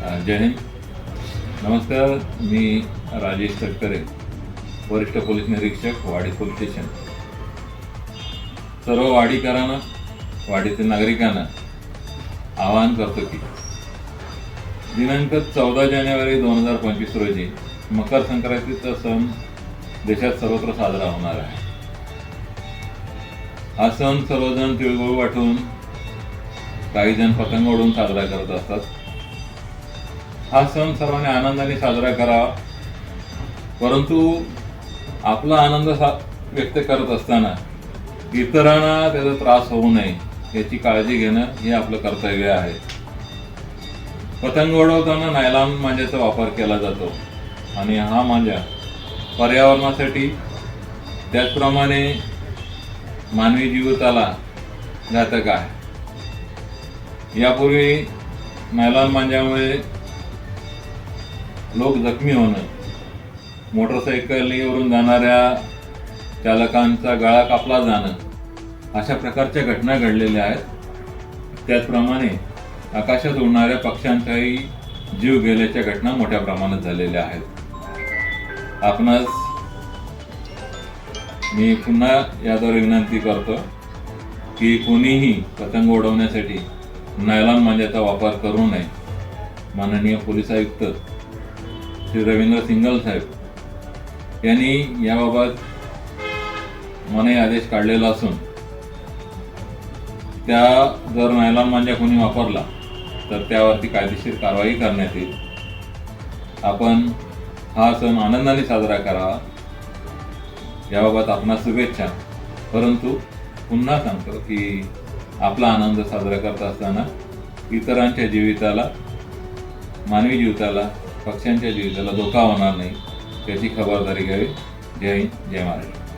जय हिंद. नमस्कार. मी राजेश तटकरे, वरिष्ठ पोलीस निरीक्षक, वाडी पोलीस स्टेशन. सर्व वाडीकरांना, वाडीतील नागरिकांना आवाहन करतो की दिनांक 14 जानेवारी 2025 रोजी मकर संक्रांतीचा सण देशात सर्वत्र साजरा होणार आहे. हा सण सर्वजण तिळगुळ वाटून, काही जण पतंग उडवून साजरा करत असतात. हा सण सर्वांनी आनंदाने साजरा करावा, परंतु आपला आनंद व्यक्त करत असताना इतरांना त्याचा त्रास होऊ नये याची काळजी घेणं हे आपलं कर्तव्य आहे. पतंग उडवताना नायलॉन मांजाचा वापर केला जातो आणि हा मांजा पर्यावरणासाठी, त्याचप्रमाणे मानवी जीविताला घातक आहे. यापूर्वी नायलॉन मांजामुळे लोक जखमी होणं, मोटरसायकलीवरून जाणाऱ्या चालकांचा गळा कापला जाणं, अशा प्रकारच्या घटना घडलेल्या आहेत. त्याचप्रमाणे आकाशात उडणाऱ्या पक्ष्यांचाही जीव गेल्याच्या घटना मोठ्या प्रमाणात झालेल्या आहेत. आपणास मी पुन्हा याद्वारे विनंती करतो की कोणीही पतंग उडवण्यासाठी नायलॉन मांजाचा वापर करू नये. माननीय पोलीस आयुक्त श्री रवींद्र सिंगल साहेब यांनी याबाबत मनाई आदेश काढलेला असून, त्या जर नायलॉन मांजा कोणी वापरला तर त्यावरती कायदेशीर कारवाई करण्यात येईल. आपण हा सण आनंदाने साजरा करावा याबाबत आपणास शुभेच्छा. परंतु पुन्हा सांगतो की आपला आनंद साजरा करत असताना इतरांच्या जीविताला, मानवी जीविताला, पक्ष्यांच्या जीविताला धोका होणार नाही याची खबरदारी घ्यावी. जय हिंद, जय महाराष्ट्र.